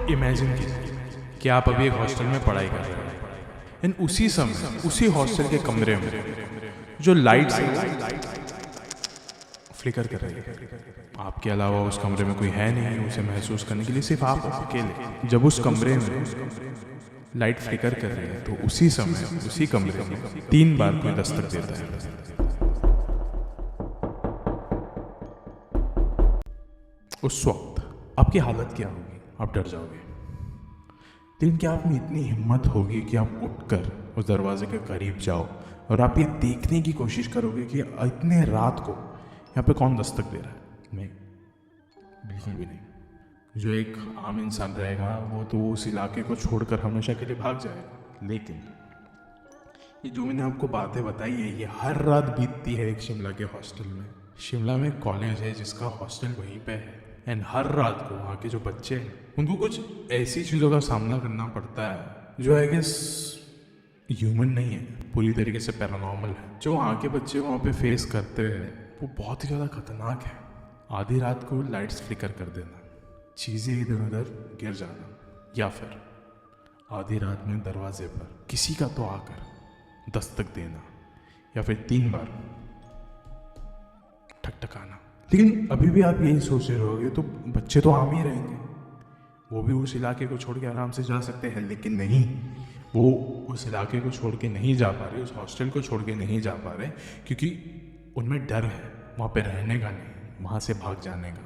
Imagine कीजिए कि आप अभी एक हॉस्टल में पढ़ाई कर रहे हैं एंड उसी समय उसी हॉस्टल के कमरे में जो लाइट्स फ्लिकर कर रही है, आपके अलावा उस कमरे में कोई है नहीं उसे महसूस करने के लिए, सिर्फ आप अकेले। जब उस कमरे में लाइट फ्लिकर कर रही है तो उसी समय उसी कमरे में 3 बार कोई दस्तक देता है। उस वक्त आपकी हालत क्या होगी? आप डर जाओगे, लेकिन क्या आप में इतनी हिम्मत होगी कि आप उठकर उस दरवाजे के करीब जाओ और आप ये देखने की कोशिश करोगे कि इतने रात को यहाँ पे कौन दस्तक दे रहा है? नहीं, बिल्कुल भी नहीं। जो एक आम इंसान रहेगा वो तो उस इलाके को छोड़कर हमेशा के लिए भाग जाएगा। लेकिन ये जो मैंने आपको बातें बताई है ये हर रात बीतती है एक शिमला के हॉस्टल में। शिमला में कॉलेज है जिसका हॉस्टल वहीं पे है एंड हर रात को वहाँ के जो बच्चे हैं उनको कुछ ऐसी चीज़ों का सामना करना पड़ता है जो आई गेस ह्यूमन नहीं है, पूरी तरीके से पैरानॉर्मल है। जो वहाँ के बच्चे वहाँ पे फेस करते हैं वो बहुत ही ज़्यादा खतरनाक है। आधी रात को लाइट्स फ्लिकर कर देना, चीज़ें इधर उधर गिर जाना, या फिर आधी रात में दरवाजे पर किसी का तो आकर दस्तक देना, या फिर 3 बार ठकठकाना। लेकिन अभी भी आप यही सोच रहे होगे तो बच्चे तो आम ही रहेंगे, वो भी उस इलाके को छोड़ के आराम से जा सकते हैं। लेकिन नहीं, वो उस इलाके को छोड़ के नहीं जा पा रहे, उस हॉस्टल को छोड़ के नहीं जा पा रहे क्योंकि उनमें डर है वहाँ पे रहने का नहीं, वहाँ से भाग जाने का।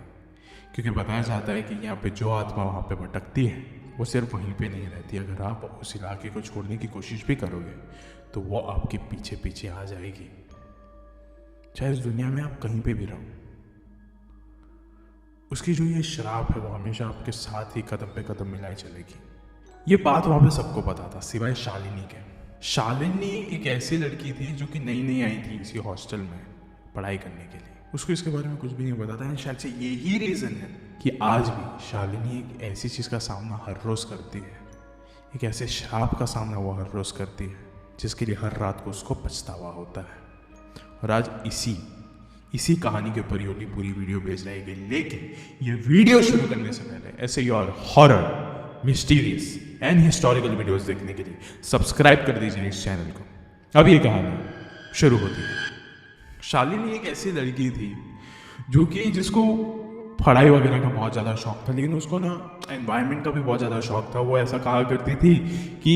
क्योंकि बताया जाता है कि यहाँ पे जो आत्मा वहाँ पे भटकती है वो सिर्फ वहीं पे नहीं रहती। अगर आप उस इलाके को छोड़ने की कोशिश भी करोगे तो वो आपके पीछे पीछे आ जाएगी, चाहे इस दुनिया में आप कहीं पे भी रहो। उसकी जो ये शराब है वो हमेशा आपके साथ ही कदम पे कदम मिलाई चलेगी। ये बात वहाँ पे सबको पता था सिवाय शालिनी के। शालिनी एक ऐसी लड़की थी जो कि नई नई आई थी इसी हॉस्टल में पढ़ाई करने के लिए। उसको इसके बारे में कुछ भी नहीं पता था। शायद से यही रीज़न है कि आज भी शालिनी एक ऐसी चीज़ का सामना हर रोज़ करती है, एक ऐसे शराब का सामना वो हर रोज़ करती है जिसके लिए हर रात को उसको पछतावा होता है। और आज इसी कहानी के ऊपर योगी पूरी वीडियो भेज रहेगी। लेकिन ये वीडियो शुरू करने से पहले ऐसे और horror, mysterious and historical videos देखने के लिए सब्सक्राइब कर दीजिए इस चैनल को। अब ये कहानी शुरू होती है। शालिनी एक ऐसी लड़की थी जो कि जिसको पढ़ाई वगैरह का बहुत ज़्यादा शौक था, लेकिन उसको ना एनवायरनमेंट का भी बहुत ज़्यादा शौक था। वो ऐसा कहा करती थी कि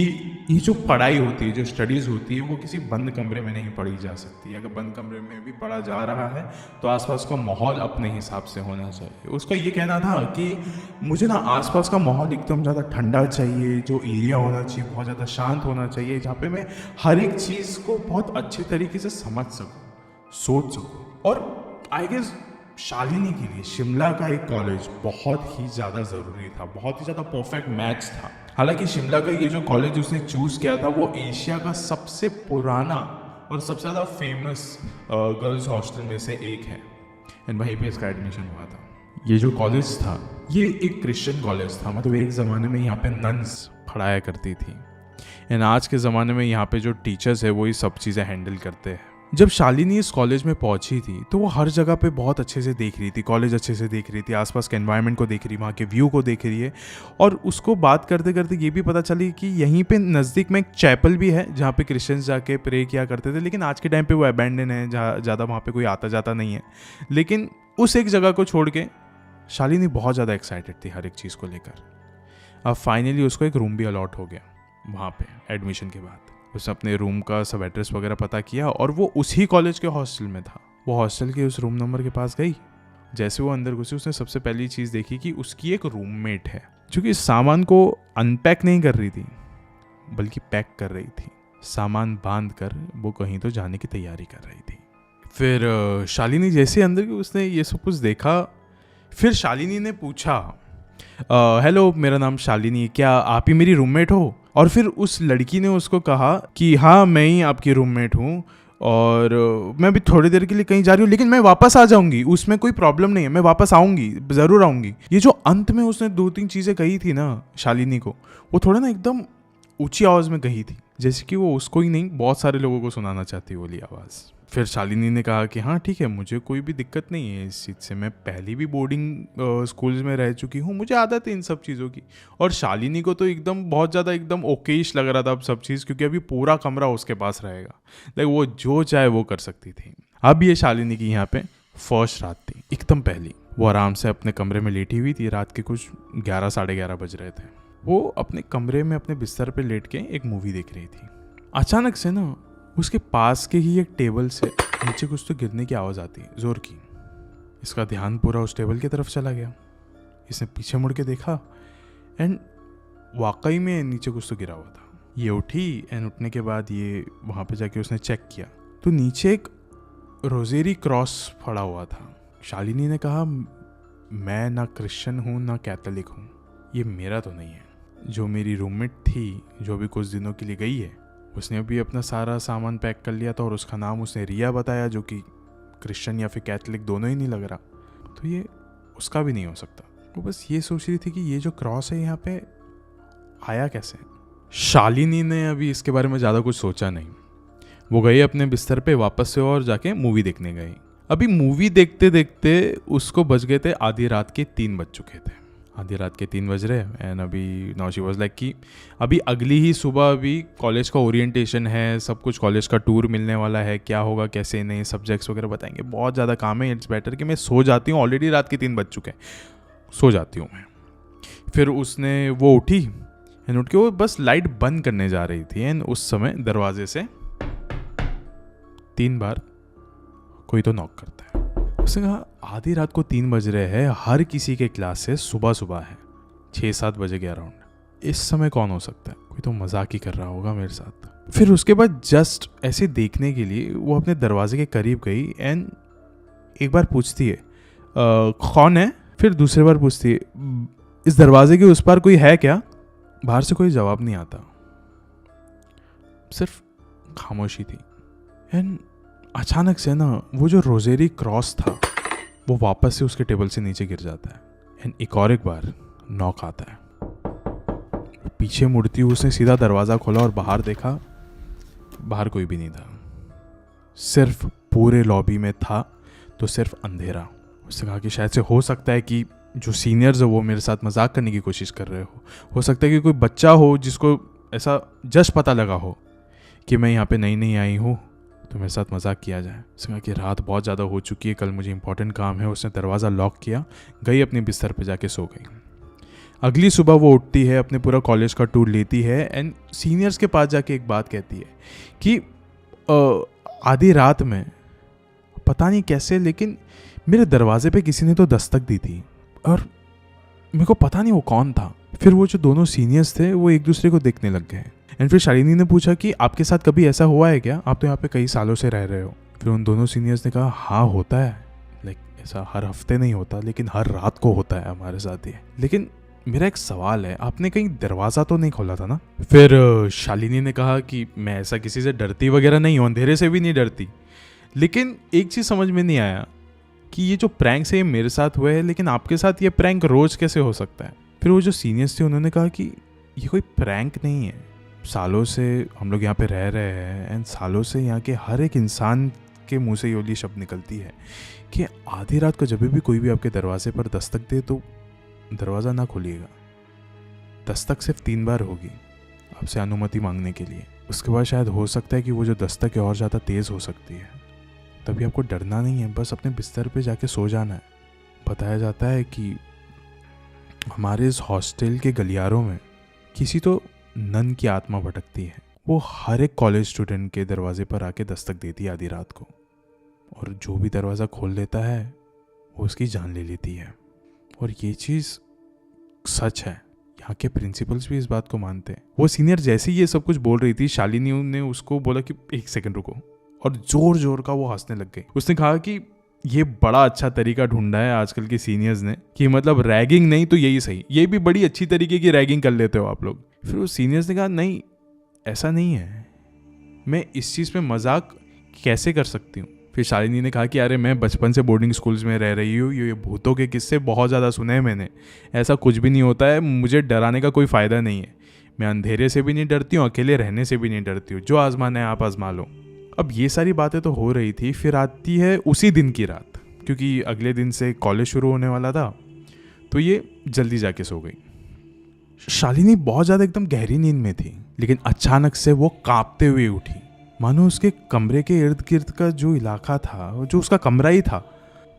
ये जो पढ़ाई होती है, जो स्टडीज़ होती है, वो किसी बंद कमरे में नहीं पढ़ी जा सकती। अगर बंद कमरे में भी पढ़ा जा रहा है तो आसपास का माहौल अपने हिसाब से होना चाहिए। उसका ये कहना था कि मुझे ना आसपास का माहौल एकदम ज़्यादा ठंडा चाहिए, जो एरिया होना चाहिए बहुत ज़्यादा शांत होना चाहिए, जहाँ पे मैं हर एक चीज़ को बहुत अच्छे तरीके से समझ सकूँ, सोच सकूँ। और आई गेस शालिनी के लिए शिमला का एक कॉलेज बहुत ही ज़्यादा ज़रूरी था, बहुत ही ज़्यादा परफेक्ट मैच था। हालांकि शिमला का ये जो कॉलेज उसने चूज़ किया था वो एशिया का सबसे पुराना और सबसे ज़्यादा फेमस गर्ल्स हॉस्टल में से एक है एंड वहीं पे इसका एडमिशन हुआ था। ये जो कॉलेज था ये एक क्रिश्चियन कॉलेज था, मतलब एक ज़माने में यहाँ पे नन्स पढ़ाया करती थी एंड आज के ज़माने में यहाँ पे जो टीचर्स है वो ये सब चीज़ें हैंडल करते हैं। जब शालिनी इस कॉलेज में पहुंची थी तो वो हर जगह पे बहुत अच्छे से देख रही थी, कॉलेज अच्छे से देख रही थी, आसपास के एनवायरनमेंट को देख रही, वहाँ के व्यू को देख रही है। और उसको बात करते करते ये भी पता चली कि यहीं पे नज़दीक में एक चैपल भी है जहाँ पे क्रिश्चियंस जाके प्रे किया करते थे, लेकिन आज के टाइम पे वो अबैंडन है, जहाँ ज़्यादा वहाँ पे कोई आता जाता नहीं है। लेकिन उस एक जगह को छोड़ के शालिनी बहुत ज़्यादा एक्साइटेड थी हर एक चीज़ को लेकर। अब फाइनली उसको एक रूम भी अलॉट हो गया वहाँ पे एडमिशन के बाद। उसने अपने रूम का सब एड्रेस वगैरह पता किया और वो उसी कॉलेज के हॉस्टल में था। वो हॉस्टल के उस रूम नंबर के पास गई। जैसे वो अंदर घुसी उसने सबसे पहली चीज़ देखी कि उसकी एक रूममेट है जो कि सामान को अनपैक नहीं कर रही थी बल्कि पैक कर रही थी। सामान बांध कर वो कहीं तो जाने की तैयारी कर रही थी। फिर शालिनी जैसे अंदर की उसने ये सब कुछ देखा। फिर शालिनी ने पूछा, हेलो मेरा नाम शालिनी है, क्या आप ही मेरी रूममेट हो? और फिर उस लड़की ने उसको कहा कि हाँ मैं ही आपकी रूममेट हूँ और मैं भी थोड़ी देर के लिए कहीं जा रही हूँ लेकिन मैं वापस आ जाऊँगी, उसमें कोई प्रॉब्लम नहीं है, मैं वापस आऊँगी, ज़रूर आऊँगी। ये जो अंत में उसने 2-3 चीज़ें कही थी ना शालिनी को, वो थोड़ा ना एकदम ऊंची आवाज़ में कही थी, जैसे कि वो उसको ही नहीं बहुत सारे लोगों को सुनाना चाहती वाली आवाज़। फिर शालिनी ने कहा कि हाँ ठीक है, मुझे कोई भी दिक्कत नहीं है इस चीज़ से, मैं पहले भी बोर्डिंग स्कूल्स में रह चुकी हूँ, मुझे आदत है इन सब चीज़ों की। और शालिनी को तो एकदम बहुत ज़्यादा एकदम ओकेश लग रहा था अब सब चीज़, क्योंकि अभी पूरा कमरा उसके पास रहेगा, लाइक वो जो चाहे वो कर सकती थी। अब ये शालिनी की यहाँ पे फर्स्ट रात थी, एकदम पहली। वो आराम से अपने कमरे में लेटी हुई थी, रात के कुछ 11 साढ़े 11 बज रहे थे। वो अपने कमरे में अपने बिस्तर पे लेट के एक मूवी देख रही थी। अचानक से ना उसके पास के ही एक टेबल से नीचे कुछ तो गिरने की आवाज़ आती है, जोर की। इसका ध्यान पूरा उस टेबल की तरफ चला गया। इसने पीछे मुड़ के देखा एंड वाकई में नीचे कुछ तो गिरा हुआ था। ये उठी एंड उठने के बाद ये वहाँ पे जाके उसने चेक किया तो नीचे एक रोजेरी क्रॉस पड़ा हुआ था। शालिनी ने कहा, मैं ना क्रिश्चियन हूँ ना कैथोलिक हूँ, ये मेरा तो नहीं है। जो मेरी रूममेट थी जो अभी कुछ दिनों के लिए गई है, उसने अभी अपना सारा सामान पैक कर लिया था और उसका नाम उसने रिया बताया, जो कि क्रिश्चियन या फिर कैथोलिक दोनों ही नहीं लग रहा, तो ये उसका भी नहीं हो सकता। वो बस ये सोच रही थी कि ये जो क्रॉस है यहाँ पे आया कैसे। शालिनी ने अभी इसके बारे में ज़्यादा कुछ सोचा नहीं। वो गई अपने बिस्तर पे वापस से और जाके मूवी देखने गई। अभी मूवी देखते देखते उसको बज गए थे आधी रात के 3 बज चुके थे। आधी रात के 3 बज रहे एंड अभी नाउ शी वाज लाइक कि अभी अगली ही सुबह अभी कॉलेज का ओरिएंटेशन है, सब कुछ कॉलेज का टूर मिलने वाला है, क्या होगा कैसे नहीं, सब्जेक्ट्स वगैरह बताएंगे, बहुत ज़्यादा काम है, इट्स बेटर कि मैं सो जाती हूँ, ऑलरेडी रात के 3 बज चुके हैं, सो जाती हूँ मैं। फिर उसने वो उठी एंड उठ के वो बस लाइट बंद करने जा रही थी एंड उस समय दरवाजे से 3 बार कोई तो नॉक करता है। उसने कहा, आधी रात को 3 बज रहे हैं, हर किसी के क्लास से सुबह है, 6-7 बजे के अराउंड, इस समय कौन हो सकता है, कोई तो मजाक ही कर रहा होगा मेरे साथ। फिर उसके बाद जस्ट ऐसे देखने के लिए वो अपने दरवाजे के करीब गई एंड एक बार पूछती है, कौन है। फिर दूसरी बार पूछती है, इस दरवाजे के उस पार कोई है क्या। बाहर से कोई जवाब नहीं आता, सिर्फ खामोशी थी। एंड अचानक से ना वो जो रोजेरी क्रॉस था वो वापस से उसके टेबल से नीचे गिर जाता है एंड एक बार नॉक आता है। पीछे मुड़ती हुई उसने सीधा दरवाज़ा खोला और बाहर देखा, बाहर कोई भी नहीं था, सिर्फ पूरे लॉबी में था तो सिर्फ अंधेरा। उसने कहा कि शायद से हो सकता है कि जो सीनियर्स है वो मेरे साथ मजाक करने की कोशिश कर रहे हो सकता है कि कोई बच्चा हो जिसको ऐसा जस्ट पता लगा हो कि मैं यहाँ पे नई आई हूँ तो मेरे साथ मजाक किया जाए। उसने कहा कि रात बहुत ज़्यादा हो चुकी है, कल मुझे इंपॉर्टेंट काम है। उसने दरवाज़ा लॉक किया, गई अपने बिस्तर पे जाके सो गई। अगली सुबह वो उठती है, अपने पूरा कॉलेज का टूर लेती है एंड सीनियर्स के पास जाके एक बात कहती है कि आधी रात में पता नहीं कैसे लेकिन मेरे दरवाजे पे किसी ने तो दस्तक दी थी और मेरे को पता नहीं वो कौन था। फिर वो जो दोनों सीनियर्स थे वो एक दूसरे को देखने लग गए एंड फिर शालिनी ने पूछा कि आपके साथ कभी ऐसा हुआ है क्या, आप तो यहाँ पे कई सालों से रह रहे हो। फिर उन दोनों सीनियर्स ने कहा, हाँ होता है, लाइक ऐसा हर हफ्ते नहीं होता लेकिन हर रात को होता है हमारे साथ ही। लेकिन मेरा एक सवाल है, आपने कहीं दरवाज़ा तो नहीं खोला था ना। फिर शालिनी ने कहा कि मैं ऐसा किसी से डरती वगैरह नहीं हूँ, अंधेरे से भी नहीं डरती, लेकिन एक चीज़ समझ में नहीं आया कि ये जो प्रैंक है ये मेरे साथ हुए है लेकिन आपके साथ ये प्रैंक रोज कैसे हो सकता है। फिर वो जो सीनियर्स थे उन्होंने कहा कि ये कोई प्रैंक नहीं है, सालों से हम लोग यहाँ पे रह रहे हैं एंड सालों से यहाँ के हर एक इंसान के मुंह से ये वाली शब्द निकलती है कि आधी रात को जब भी कोई भी आपके दरवाजे पर दस्तक दे तो दरवाज़ा ना खोलिएगा। दस्तक सिर्फ 3 बार होगी आपसे अनुमति मांगने के लिए, उसके बाद शायद हो सकता है कि वो जो दस्तक है और ज़्यादा तेज़ हो सकती है। तभी आपको डरना नहीं है, बस अपने बिस्तर पे जाके सो जाना है। बताया जाता है कि हमारे इस हॉस्टल के गलियारों में किसी तो नन की आत्मा भटकती है, वो हर एक कॉलेज स्टूडेंट के दरवाजे पर आके दस्तक देती है आधी रात को और जो भी दरवाज़ा खोल लेता है वो उसकी जान ले लेती है। और ये चीज़ सच है, यहाँ के प्रिंसिपल्स भी इस बात को मानते हैं। वो सीनियर जैसे ही ये सब कुछ बोल रही थी, शालिनी ने उसको बोला कि 1 सेकंड रुको, और जोर जोर का वो हंसने लग गई। उसने कहा कि ये बड़ा अच्छा तरीका ढूंढा है आजकल के सीनियर्स ने कि मतलब रैगिंग नहीं तो यही सही, ये भी बड़ी अच्छी तरीके की रैगिंग कर लेते हो आप लोग। फिर वो सीनियर्स ने कहा, नहीं ऐसा नहीं है, मैं इस चीज़ पे मजाक कैसे कर सकती हूँ। फिर शालिनी ने कहा कि अरे मैं बचपन से बोर्डिंग स्कूल्स में रह रही हूँ, ये भूतों के किस्से बहुत ज़्यादा सुने हैं मैंने, ऐसा कुछ भी नहीं होता है, मुझे डराने का कोई फ़ायदा नहीं है। मैं अंधेरे से भी नहीं डरती हूँ, अकेले रहने से भी नहीं डरती हूँ, जो आजमाना है आप आजमा लो। अब ये सारी बातें तो हो रही थी, फिर आती है उसी दिन की रात, क्योंकि अगले दिन से कॉलेज शुरू होने वाला था, तो ये जल्दी जाके सो गई। शालिनी बहुत ज़्यादा एकदम गहरी नींद में थी, लेकिन अचानक से वो कांपते हुए उठी, मानो उसके कमरे के इर्द गिर्द का जो इलाका था, जो उसका कमरा ही था,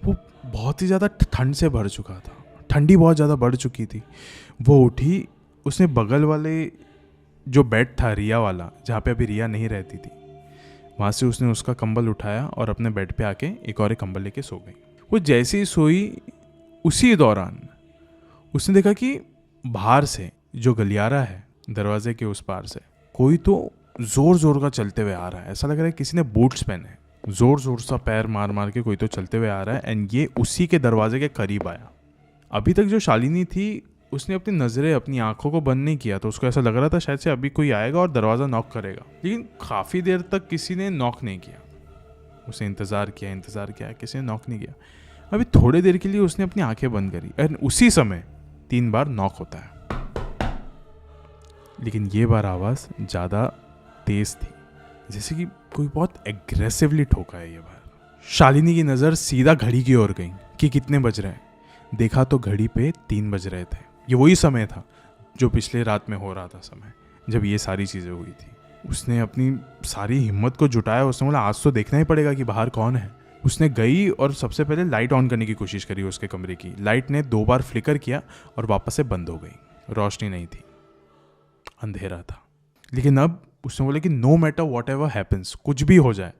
वो बहुत ही ज़्यादा ठंड से भर चुका था। ठंडी बहुत ज़्यादा बढ़ चुकी थी। वो उठी, उसने बगल वाले जो बेड था रिया वाला, जहाँ पे अभी रिया नहीं रहती थी, वहाँ से उसने उसका कंबल उठाया और अपने बेड पे आके एक और एक कंबल लेके सो गई। वो जैसे ही सोई, उसी दौरान उसने देखा कि बाहर से जो गलियारा है दरवाजे के उस पार से, कोई तो जोर जोर का चलते हुए आ रहा है। ऐसा लग रहा है किसी ने बूट्स पहने हैं, जोर जोर सा पैर मार मार के कोई तो चलते हुए आ रहा है। एंड ये उसी के दरवाजे के करीब आया। अभी तक जो शालिनी थी, उसने अपनी नज़रें, अपनी आंखों को बंद नहीं किया, तो उसको ऐसा लग रहा था शायद से अभी कोई आएगा और दरवाज़ा नॉक करेगा, लेकिन काफ़ी देर तक किसी ने नॉक नहीं किया। उसने इंतज़ार किया, किसी ने नॉक नहीं किया। अभी थोड़ी देर के लिए उसने अपनी आंखें बंद करी, एंड उसी समय 3 बार नॉक होता है, लेकिन ये बार आवाज़ ज़्यादा तेज़ थी, जैसे कि कोई बहुत एग्रेसिवली ठोका है ये बार। शालिनी की नज़र सीधा घड़ी की ओर गई कि कितने बज रहे हैं। देखा तो घड़ी पे 3 बज रहे थे। ये वही समय था जो पिछले रात में हो रहा था समय, जब ये सारी चीज़ें हुई थी। उसने अपनी सारी हिम्मत को जुटाया। उसने बोला आज तो देखना ही पड़ेगा कि बाहर कौन है। उसने गई और सबसे पहले लाइट ऑन करने की कोशिश करी उसके कमरे की। लाइट ने 2 बार फ्लिकर किया और वापस से बंद हो गई। रोशनी नहीं थी, अंधेरा था। लेकिन अब उसने बोला कि no matter whatever happens, कुछ भी हो जाए,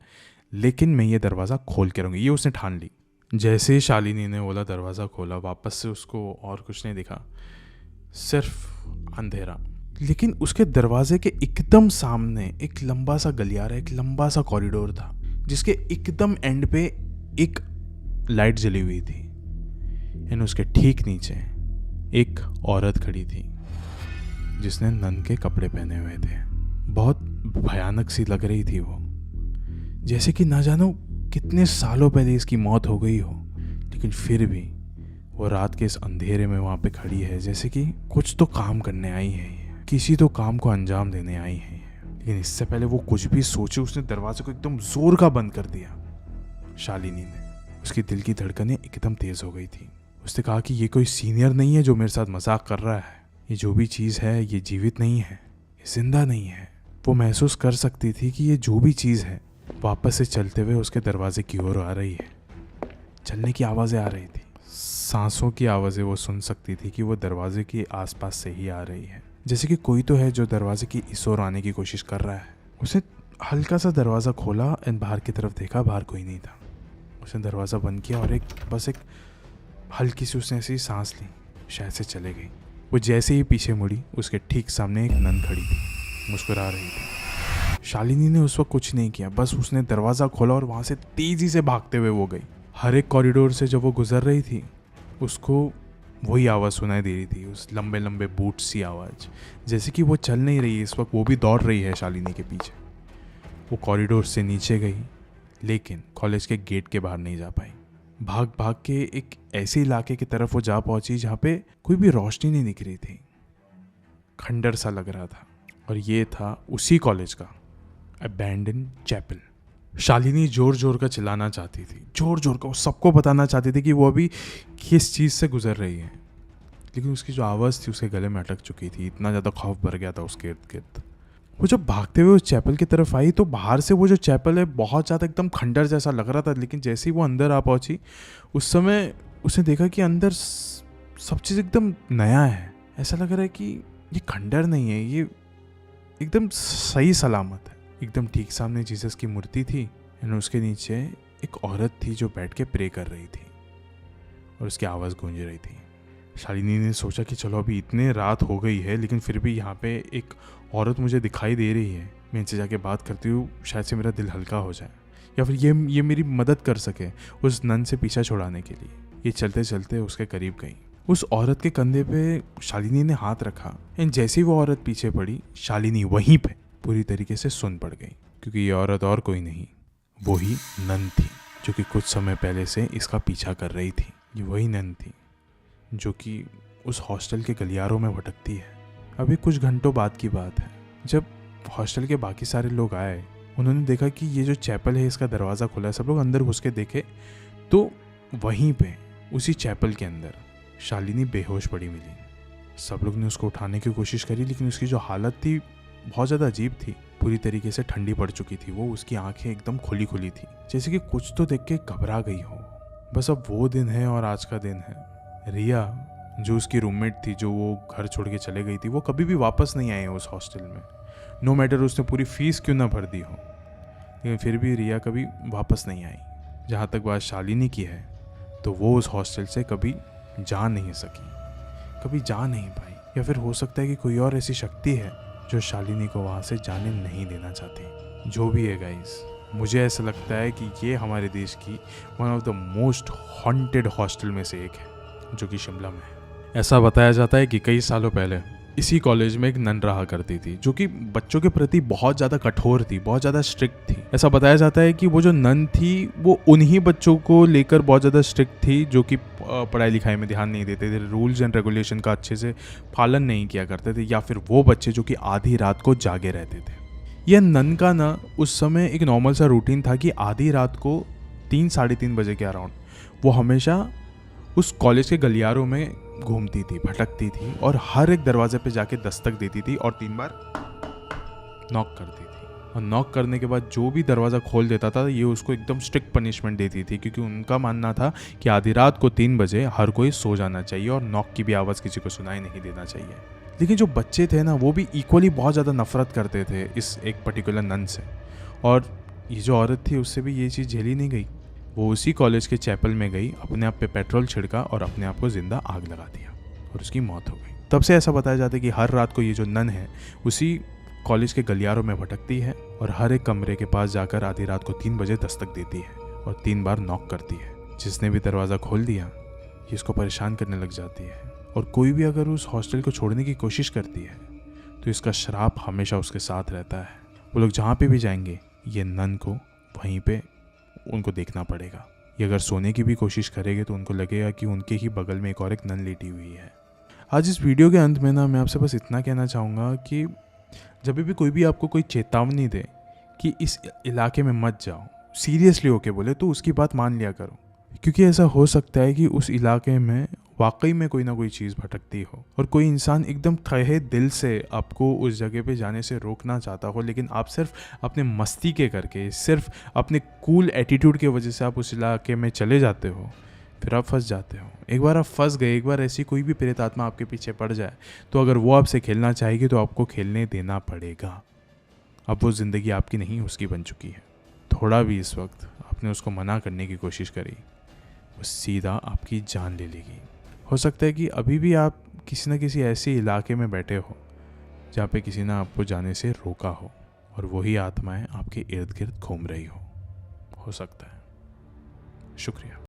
लेकिन मैं ये दरवाज़ा खोल के रहूँगी। ये उसने ठान ली। जैसे ही शालिनी ने बोला दरवाज़ा खोला, वापस से उसको और कुछ नहीं दिखा, सिर्फ अंधेरा। लेकिन उसके दरवाजे के एकदम सामने एक लंबा सा गलियारा, एक लंबा सा कॉरिडोर था, जिसके एकदम एंड पे एक लाइट जली हुई थी। एंड उसके ठीक नीचे एक औरत खड़ी थी, जिसने नन के कपड़े पहने हुए थे। बहुत भयानक सी लग रही थी वो, जैसे कि ना जानो कितने सालों पहले इसकी मौत हो गई हो, लेकिन फिर भी वो रात के इस अंधेरे में वहाँ पे खड़ी है, जैसे कि कुछ तो काम करने आई है, किसी तो काम को अंजाम देने आई है। लेकिन इससे पहले वो कुछ भी सोचे, उसने दरवाजे को एकदम जोर का बंद कर दिया। शालिनी ने, उसकी दिल की धड़कनें एकदम तेज हो गई थी। उसने कहा कि ये कोई सीनियर नहीं है जो मेरे साथ मजाक कर रहा है। ये जो भी चीज़ है ये जीवित नहीं है, ये जिंदा नहीं है। वो महसूस कर सकती थी कि ये जो भी चीज़ है वापस से चलते हुए उसके दरवाजे की ओर आ रही है। चलने की आवाज़ें आ रही थी, सांसों की आवाज़ें वो सुन सकती थी कि वो दरवाजे के आसपास से ही आ रही है, जैसे कि कोई तो है जो दरवाजे की इस ओर आने की कोशिश कर रहा है। उसने हल्का सा दरवाज़ा खोला और बाहर की तरफ देखा, बाहर कोई नहीं था। उसने दरवाज़ा बंद किया और बस एक हल्की सी उसने ऐसी सांस ली, शायद से चले गई। वो जैसे ही पीछे मुड़ी, उसके ठीक सामने एक नन खड़ी थी, मुस्कुरा रही थी। शालिनी ने उस वक्त कुछ नहीं किया, बस उसने दरवाज़ा खोला और वहाँ से तेज़ी से भागते हुए वो गई। हर एक कॉरिडोर से जब वो गुजर रही थी, उसको वही आवाज़ सुनाई दे रही थी, उस लंबे लंबे बूट सी आवाज़, जैसे कि वो चल नहीं रही है इस वक्त, वो भी दौड़ रही है शालिनी के पीछे। वो कॉरिडोर से नीचे गई, लेकिन कॉलेज के गेट के बाहर नहीं जा पाई। भाग भाग के एक ऐसे इलाके की तरफ वो जा पहुंची जहाँ पे कोई भी रोशनी नहीं दिख रही थी, खंडर सा लग रहा था। और ये था उसी कॉलेज का अबैंडन चैपल। शालिनी जोर जोर का चिल्लाना चाहती थी, जोर जोर का, वो सबको बताना चाहती थी कि वो अभी किस चीज़ से गुजर रही है, लेकिन उसकी जो आवाज़ थी उसके गले में अटक चुकी थी। इतना ज़्यादा खौफ भर गया था उसके इर्द गिर्द। वो जब भागते हुए उस चैपल की तरफ आई, तो बाहर से वो जो चैपल है बहुत ज़्यादा एकदम खंडर जैसा लग रहा था, लेकिन जैसे ही वो अंदर आ पहुंची, उस समय उसने देखा कि अंदर सब चीज़ एकदम नया है। ऐसा लग रहा है कि ये खंडर नहीं है, ये एकदम सही सलामत है। एकदम ठीक सामने जीसस की मूर्ति थी, और उसके नीचे एक औरत थी जो बैठ के प्रे कर रही थी, और उसकी आवाज़ गूंज रही थी। शालिनी ने सोचा कि चलो अभी इतने रात हो गई है, लेकिन फिर भी यहाँ पे एक औरत मुझे दिखाई दे रही है, मैं इनसे जाके बात करती हूँ, शायद से मेरा दिल हल्का हो जाए, या फिर ये मेरी मदद कर सके उस नन से पीछा छुड़ाने के लिए। ये चलते चलते उसके करीब गई। उस औरत के कंधे पे शालिनी ने हाथ रखा, एंड जैसे ही वो औरत पीछे पड़ी, शालिनी वहीं पे पूरी तरीके से सुन पड़ गई, क्योंकि ये औरत और कोई नहीं, वो ही नन थी जो कि कुछ समय पहले से इसका पीछा कर रही थी। ये वही नन थी जो कि उस हॉस्टल के गलियारों में भटकती है। अभी कुछ घंटों बाद की बात है, जब हॉस्टल के बाकी सारे लोग आए उन्होंने देखा कि ये जो चैपल है इसका दरवाज़ा खुला है। सब लोग अंदर घुस के देखे तो वहीं पे उसी चैपल के अंदर शालिनी बेहोश पड़ी मिली। सब लोग ने उसको उठाने की कोशिश करी, लेकिन उसकी जो हालत थी बहुत ज़्यादा अजीब थी। पूरी तरीके से ठंडी पड़ चुकी थी वो, उसकी आंखें एकदम खुली खुली थी, जैसे कि कुछ तो देख के घबरा गई हो। बस अब वो दिन है और आज का दिन है। रिया जो उसकी रूममेट थी, जो वो घर छोड़ के चले गई थी, वो कभी भी वापस नहीं आई है उस हॉस्टल में। नो मैटर उसने पूरी फीस क्यों ना भर दी हो, लेकिन फिर भी रिया कभी वापस नहीं आई। जहाँ तक बात शालिनी की है तो वो उस हॉस्टल से कभी जा नहीं सकी, कभी जा नहीं पाई। या फिर हो सकता है कि कोई और ऐसी शक्ति है जो शालिनी को वहाँ से जाने नहीं देना चाहती। जो भी है गाइस, मुझे ऐसा लगता है कि ये हमारे देश की one of the most haunted hostel में से एक है, जो कि शिमला में है। ऐसा बताया जाता है कि कई सालों पहले इसी कॉलेज में एक नन रहा करती थी, जो कि बच्चों के प्रति बहुत ज़्यादा कठोर थी, बहुत ज़्यादा स्ट्रिक्ट थी। ऐसा बताया जाता है कि वो जो नन थी वो उन्हीं बच्चों को लेकर बहुत ज़्यादा स्ट्रिक्ट थी जो कि पढ़ाई लिखाई में ध्यान नहीं देते थे, रूल्स एंड रेगुलेशन का अच्छे से पालन नहीं किया करते थे, या फिर वो बच्चे जो कि आधी रात को जागे रहते थे। यह नन का ना उस समय एक नॉर्मल सा रूटीन था कि आधी रात को 3-3:30 बजे के अराउंड वो हमेशा उस कॉलेज के गलियारों में घूमती थी, भटकती थी और हर एक दरवाजे पे जाके दस्तक देती थी और 3 बार नॉक करती थी। और नॉक करने के बाद जो भी दरवाज़ा खोल देता था ये उसको एकदम स्ट्रिक्ट पनिशमेंट देती थी, क्योंकि उनका मानना था कि आधी रात को 3 बजे हर कोई सो जाना चाहिए और नॉक की भी आवाज़ किसी को सुनाई नहीं देना चाहिए। लेकिन जो बच्चे थे ना वो भी इक्वली बहुत ज़्यादा नफरत करते थे इस एक पर्टिकुलर नन से, और ये जो औरत थी उससे भी ये चीज़ झेली नहीं गई। वो उसी कॉलेज के चैपल में गई, अपने आप पे पेट्रोल छिड़का और अपने आप को जिंदा आग लगा दिया और उसकी मौत हो गई। तब से ऐसा बताया जाता है कि हर रात को ये जो नन है उसी कॉलेज के गलियारों में भटकती है और हर एक कमरे के पास जाकर आधी रात को 3 बजे दस्तक देती है और 3 बार नॉक करती है। जिसने भी दरवाज़ा खोल दिया ये इसको परेशान करने लग जाती है, और कोई भी अगर उस हॉस्टल को छोड़ने की कोशिश करती है तो इसका श्राप हमेशा उसके साथ रहता है। वो लोग जहाँ पे भी जाएंगे ये नन को वहीं पे उनको देखना पड़ेगा। ये अगर सोने की भी कोशिश करेंगे तो उनको लगेगा कि उनके ही बगल में एक और एक नन लेटी हुई है। आज इस वीडियो के अंत में ना मैं आपसे बस इतना कहना चाहूँगा कि जब भी कोई भी आपको कोई चेतावनी दे कि इस इलाके में मत जाओ, सीरियसली होके बोले तो उसकी बात मान लिया करो, क्योंकि ऐसा हो सकता है कि उस इलाके में वाकई में कोई ना कोई चीज़ भटकती हो और कोई इंसान एकदम तहे दिल से आपको उस जगह पे जाने से रोकना चाहता हो, लेकिन आप सिर्फ अपने मस्ती के करके, सिर्फ अपने कूल एटीट्यूड की वजह से आप उस इलाके में चले जाते हो, फिर आप फंस जाते हो। एक बार आप फंस गए, एक बार ऐसी कोई भी प्रेत आत्मा आपके पीछे पड़ जाए तो अगर वो आपसे खेलना चाहेगी तो आपको खेलने देना पड़ेगा। अब वो ज़िंदगी आपकी नहीं उसकी बन चुकी है। थोड़ा भी इस वक्त आपने उसको मना करने की कोशिश करी वो सीधा आपकी जान ले लेगी। हो सकता है कि अभी भी आप किसी न किसी ऐसे इलाके में बैठे हो जहाँ पे किसी ने आपको जाने से रोका हो और वही आत्माएं आपके इर्द गिर्द घूम रही हो सकता है। शुक्रिया।